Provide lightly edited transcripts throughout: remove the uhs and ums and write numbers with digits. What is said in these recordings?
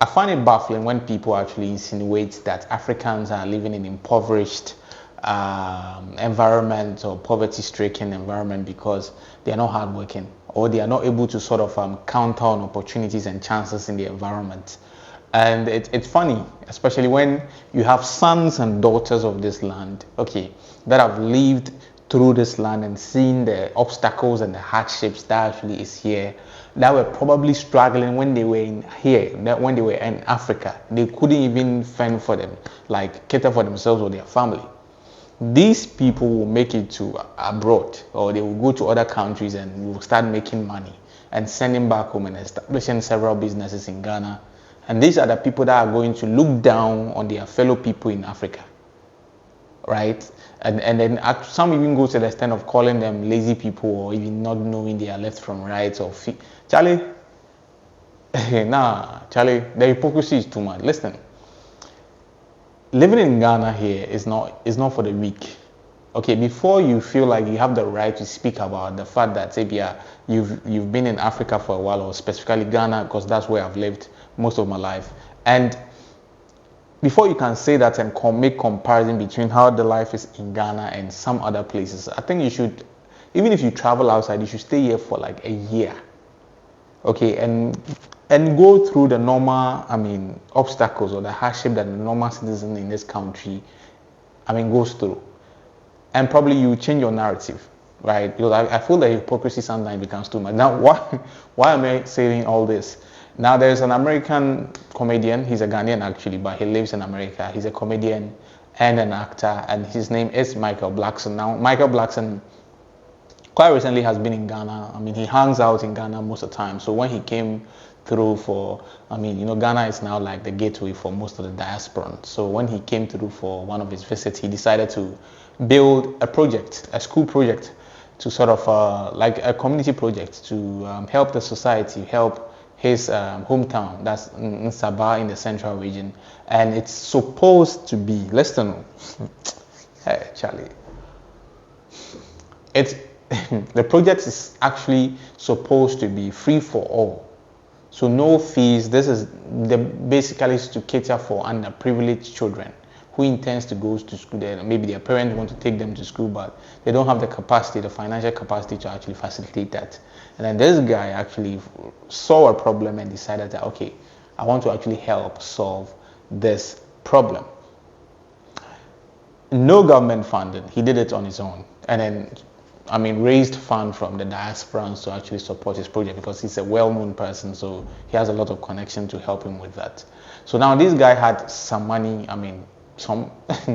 I find it baffling when people actually insinuate that Africans are living in impoverished environment or poverty-stricken environment because they are not hardworking or they are not able to sort of counter on opportunities and chances in the environment. And it's funny, especially when you have sons and daughters of this land, okay, that have lived through this land and seen the obstacles and the hardships that actually is here, that were probably struggling when they were in here, that when they were in Africa, they couldn't even fend for them, like cater for themselves or their family. These people will make it to abroad, or they will go to other countries and will start making money and sending back home and establishing several businesses in Ghana. And these are the people that are going to look down on their fellow people in Africa, right? And then some even go to the extent of calling them lazy people or even not knowing their left from right or Charlie, nah, Charlie, the hypocrisy is too much. Listen, living in Ghana here is not for the weak. Okay, before you feel like you have the right to speak about the fact that maybe you've been in Africa for a while, or specifically Ghana, because that's where I've lived most of my life, and before you can say that and make comparison between how the life is in Ghana and some other places, I think you should, even if you travel outside, you should stay here for like a year, okay, and go through the normal, obstacles or the hardship that the normal citizen in this country, goes through, and probably you change your narrative, right? Because I feel the hypocrisy sometimes becomes too much. Now, why am I saying all this? Now, there's an American comedian. He's a Ghanaian actually, but he lives in America. He's a comedian and an actor, and his name is Michael Blackson. Now, Michael Blackson quite recently has been in Ghana. He hangs out in Ghana most of the time. So when he came through for, Ghana is now like the gateway for most of the diaspora. So when he came through for one of his visits, he decided to build a project, a school project, to sort of like a community project to help the society, help his hometown, that's in Sabah in the central region. And it's supposed to be, listen, hey Charlie, it's the project is actually supposed to be free for all, so no fees. This is basically to cater for underprivileged children who intends to go to school there. Maybe their parents want to take them to school, but they don't have the capacity, the financial capacity to actually facilitate that. And then this guy actually saw a problem and decided that, okay, I want to actually help solve this problem. No government funding. He did it on his own. And then, raised funds from the diasporans to actually support his project because he's a well-known person, so he has a lot of connection to help him with that. So now this guy had some money, some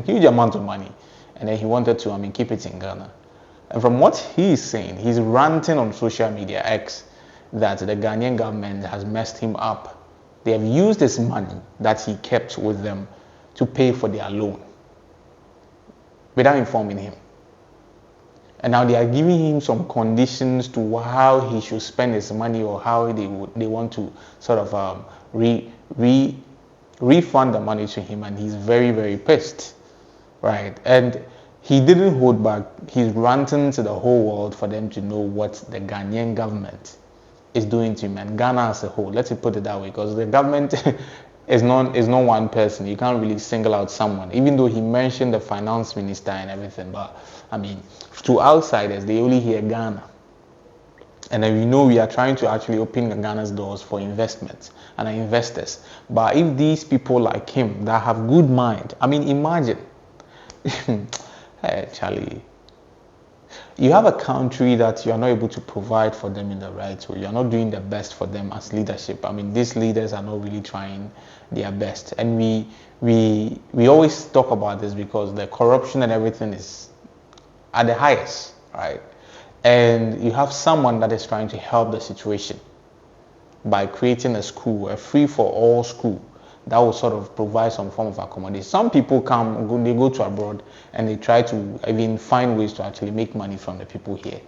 huge amount of money, and then he wanted to keep it in Ghana. And from what he's saying, he's ranting on social media X that the Ghanaian government has messed him up. They have used this money that he kept with them to pay for their loan without informing him. And now they are giving him some conditions to how he should spend his money, or how they want to sort of refund the money to him, and he's very, very pissed, right? And he didn't hold back. He's ranting to the whole world for them to know what the Ghanaian government is doing to him, and Ghana as a whole. Let's put it that way, because the government is not one person. You can't really single out someone, even though he mentioned the finance minister and everything. But to outsiders, they only hear Ghana. And then we are trying to actually open Ghana's doors for investments and investors. But if these people like him that have good mind, imagine, hey Charlie, you have a country that you are not able to provide for them in the right way. You are not doing the best for them as leadership. These leaders are not really trying their best. And we always talk about this because the corruption and everything is at the highest, right? And you have someone that is trying to help the situation by creating a school, a free-for-all school that will sort of provide some form of accommodation. Some people they go to abroad and they try to even find ways to actually make money from the people here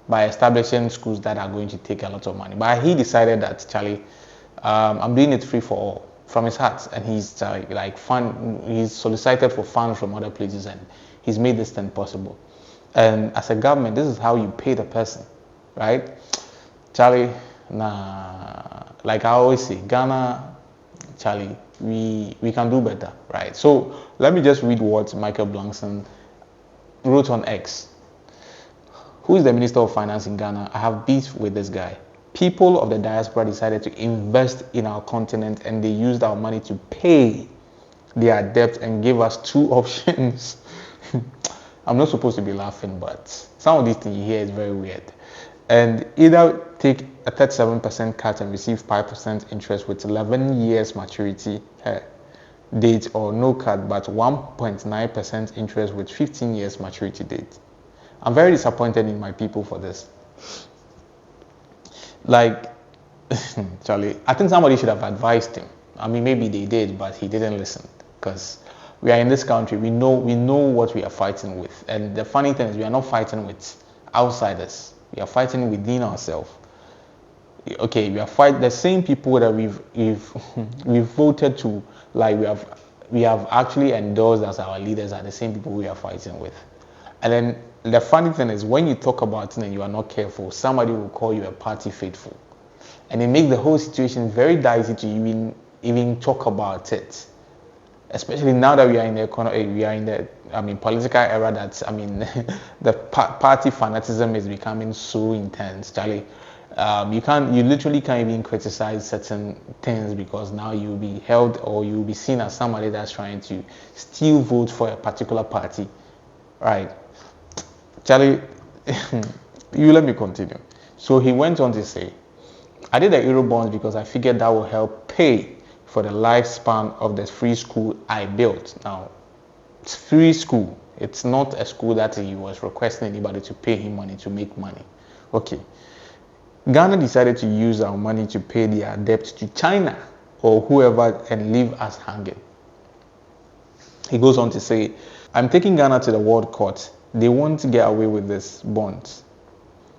by establishing schools that are going to take a lot of money. But he decided that, Charlie, I'm doing it free for all from his heart, and he's he's solicited for funds from other places, and he's made this thing possible. And as a government, this is how you pay the person, right? Charlie, nah, like I always say, Ghana, Charlie, we can do better, right? So let me just read what Michael Blackson wrote on X. Who is the Minister of Finance in Ghana? I have beef with this guy. People of the diaspora decided to invest in our continent and they used our money to pay their debt and gave us two options. I'm not supposed to be laughing, but some of these things you hear is very weird. And either take a 37% cut and receive 5% interest with 11 years maturity date, or no cut but 1.9% interest with 15 years maturity date. I'm very disappointed in my people for this. Like, Charlie, I think somebody should have advised him. I mean, maybe they did, but he didn't listen. Because we are in this country, we know what we are fighting with. And the funny thing is, we are not fighting with outsiders. We are fighting within ourselves. Okay, we are fighting the same people that we've voted to, like we have actually endorsed as our leaders, are the same people we are fighting with. And then the funny thing is, when you talk about it and you are not careful, somebody will call you a party faithful, and it makes the whole situation very dicey to even talk about it. Especially now that we are in the political era that the party fanaticism is becoming so intense, Charlie. You literally can't even criticize certain things because now you'll be held or you'll be seen as somebody that's trying to still vote for a particular party, right? Charlie, you let me continue. So he went on to say, I did the Euro bonds because I figured that will help pay for the lifespan of the free school I built. Now, it's free school. It's not a school that he was requesting anybody to pay him money to make money. Okay. Ghana decided to use our money to pay their debt to China or whoever and leave us hanging. He goes on to say, I'm taking Ghana to the World Court. They won't get away with this bonds.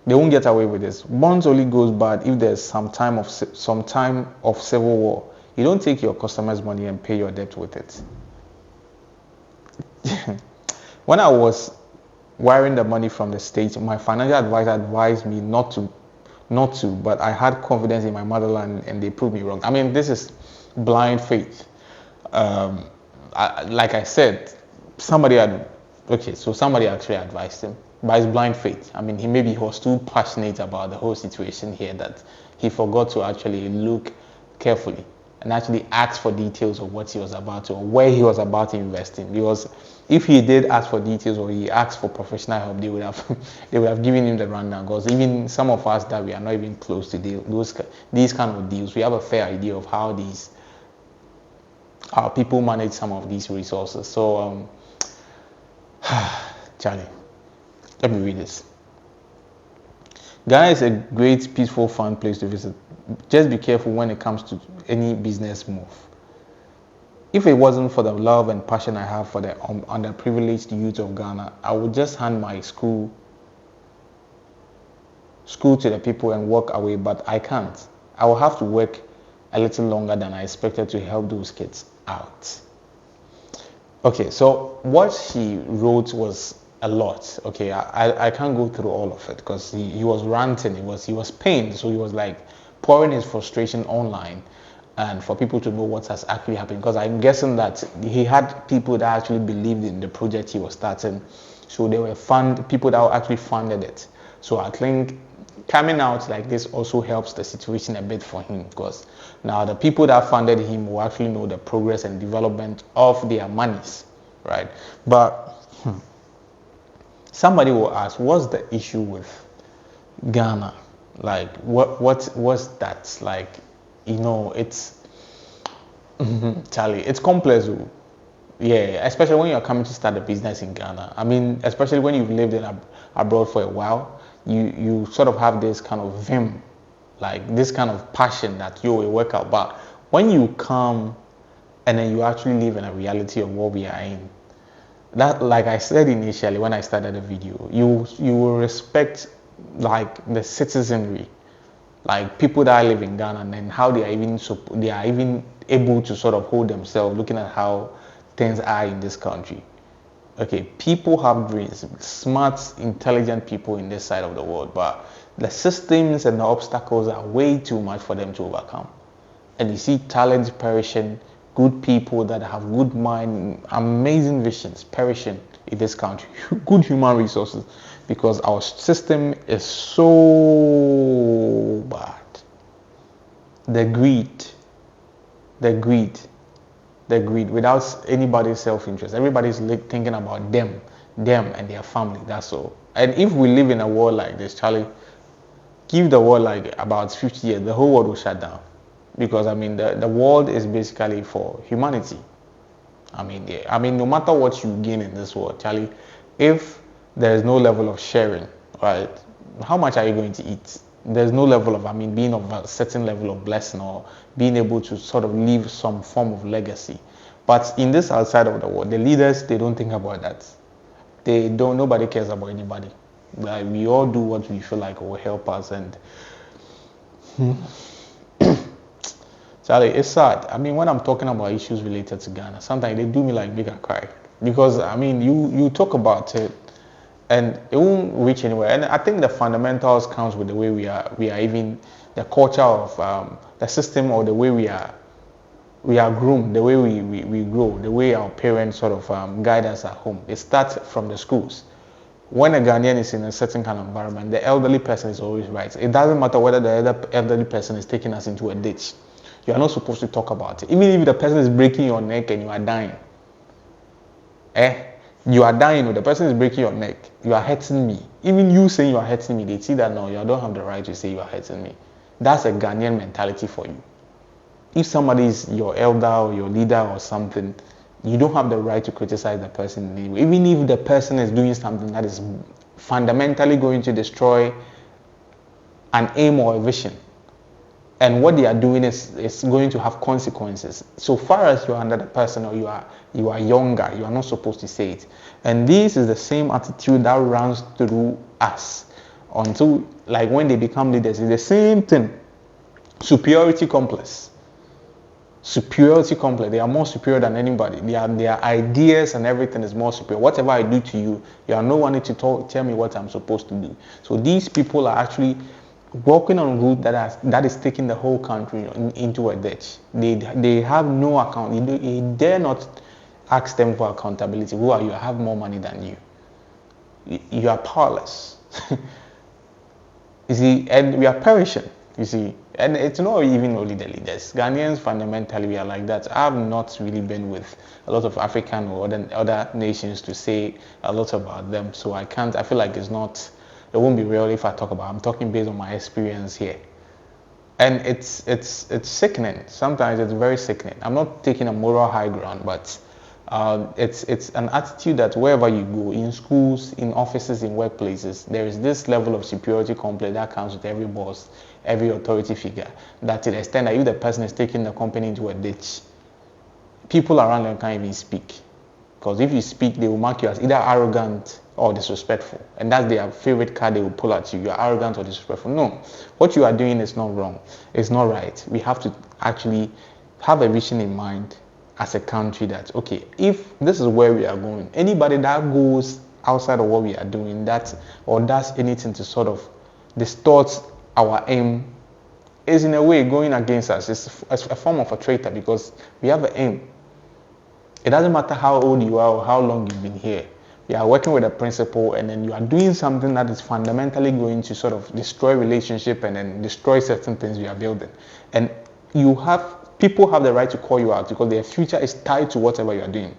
They won't get away with this. Bonds only goes bad if there's some time of civil war. You don't take your customers' money and pay your debt with it. When I was wiring the money from the States, my financial advisor advised me not to, but I had confidence in my motherland and they proved me wrong. I mean, this is blind faith. Like I said, somebody actually advised him, but it's blind faith. I mean, he was too passionate about the whole situation here that he forgot to actually look carefully and actually ask for details of what he was about to, or where he was about to invest in. Because if he did ask for details or he asked for professional help, they would have given him the rundown. Because even some of us that we are not even close to these kind of deals, we have a fair idea of how our people manage some of these resources. So, Charlie, let me read this. Ghana is a great, peaceful, fun place to visit. Just be careful when it comes to any business move. If it wasn't for the love and passion I have for the underprivileged youth of Ghana, I would just hand my school to the people and walk away, but I can't. I will have to work a little longer than I expected to help those kids out. Okay, so what he wrote was a lot. Okay, I can't go through all of it because he was ranting, he was pained, so he was like pouring his frustration online and for people to know what has actually happened, because I'm guessing that he had people that actually believed in the project he was starting, so there were people that actually funded it. So I think coming out like this also helps the situation a bit for him, because now the people that funded him will actually know the progress and development of their monies, right? But somebody will ask, what's the issue with Ghana? Like, what's that? Like, it's Charlie, it's complex. Yeah, especially when you're coming to start a business in Ghana. I mean, especially when you've lived abroad for a while, you sort of have this kind of vim, like this kind of passion that you will work out. But when you come and then you actually live in a reality of what we are in, that, like I said initially when I started the video, you will respect like the citizenry, like people that live in Ghana, and then how they are even able to sort of hold themselves, looking at how things are in this country. Okay, people have dreams, smart, intelligent people in this side of the world, but the systems and the obstacles are way too much for them to overcome. and you see talent perishing, good people that have good mind, amazing visions perishing in this country, good human resources, because our system is so bad. The greed, the greed, the greed, without anybody's self-interest. Everybody's thinking about them and their family, that's all. And if we live in a world like this, Charlie, give the world like about 50 years, the whole world will shut down. Because I mean, the world is basically for humanity. I mean, no matter what you gain in this world, Charlie, if there is no level of sharing, right, how much are you going to eat? There's no level of, being of a certain level of blessing or being able to sort of leave some form of legacy. But in this outside of the world, the leaders, they don't think about that. Nobody cares about anybody. Like, we all do what we feel like will help us. And Charlie, it's sad. When I'm talking about issues related to Ghana, sometimes they do me like make a cry. Because, you talk about it and it won't reach anywhere. And I think the fundamentals comes with the way we are even, the culture of the system, or the way we are groomed, the way we grow, the way our parents sort of guide us at home. It starts from the schools. When a Ghanaian is in a certain kind of environment, the elderly person is always right. It doesn't matter whether the other elderly person is taking us into a ditch. You are not supposed to talk about it. Even if the person is breaking your neck and you are dying. You are dying, or the person is breaking your neck. You are hurting me. Even you saying you are hurting me, they see that no, you don't have the right to say you are hurting me. That's a Ghanaian mentality for you. If somebody is your elder or your leader or something, you don't have the right to criticize the person in any way. Even if the person is doing something that is fundamentally going to destroy an aim or a vision. And what they are doing is going to have consequences. So far as you are under the person, or you are younger, you are not supposed to say it. And this is the same attitude that runs through us until, like, when they become leaders, it's the same thing. Superiority complex. They are more superior than anybody. Their ideas and everything is more superior. Whatever I do to you, you are no one to tell me what I'm supposed to do. So these people are actually walking on a route that is taking the whole country into a ditch. They have no account. You dare not ask them for accountability. Who are you? I have more money than you. You are powerless. You see, and we are perishing. You see, and it's not even only the leaders. Ghanaians fundamentally, we are like that. I have not really been with a lot of African or other nations to say a lot about them, so I feel like it won't be real if I talk about it. I'm talking based on my experience here. And it's sickening. Sometimes it's very sickening. I'm not taking a moral high ground, but it's an attitude that wherever you go, in schools, in offices, in workplaces, there is this level of superiority complex that comes with every boss, every authority figure, that to the extent that if the person is taking the company into a ditch, people around them can't even speak. Because if you speak, they will mark you as either arrogant or disrespectful. And that's their favorite card they will pull at you. You are arrogant or disrespectful. No, what you are doing is not wrong. It's not right. We have to actually have a vision in mind as a country that, okay, if this is where we are going, anybody that goes outside of what we are doing, or does anything to sort of distort our aim, is in a way going against us. It's a form of a traitor, because we have an aim. It doesn't matter how old you are or how long you've been here. You are working with a principle, and then you are doing something that is fundamentally going to sort of destroy relationship and then destroy certain things you are building. And people have the right to call you out because their future is tied to whatever you are doing.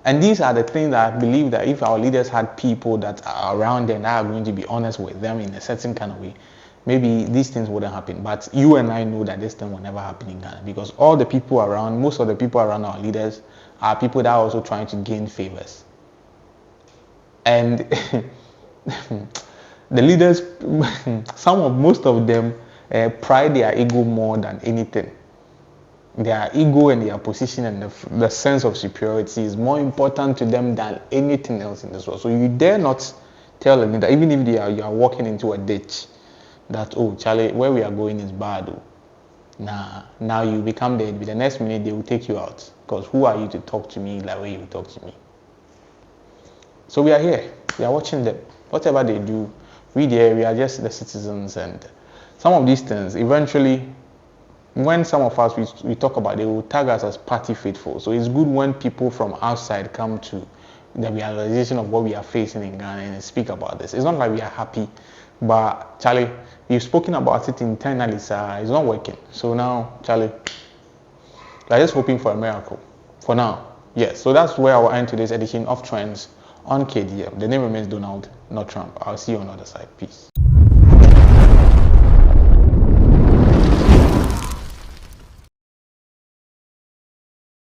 And these are the things that I believe that if our leaders had people that are around them that are going to be honest with them in a certain kind of way, maybe these things wouldn't happen. But you and I know that this thing will never happen in Ghana, because most of the people around our leaders are people that are also trying to gain favors. And the leaders, most of them pride their ego more than anything. Their ego and their position and the sense of superiority is more important to them than anything else in this world. So you dare not tell a leader, even if you are walking into a ditch, that, oh, Charlie, where we are going is bad. Oh. Now you become the next minute they will take you out. Because who are you to talk to me like way you talk to me? So we are here. We are watching them. Whatever they do, we are just the citizens. And some of these things, eventually, when some of us we talk about, they will tag us as party faithful. So it's good when people from outside come to the realization of what we are facing in Ghana and speak about this. It's not like we are happy, but Charlie, we've spoken about it internally, sir. It's not working. So now, Charlie, we're just hoping for a miracle. For now, yes. So that's where I will end today's edition of Trends on KDM. The name remains Donald, not Trump. I'll see you on the other side. Peace.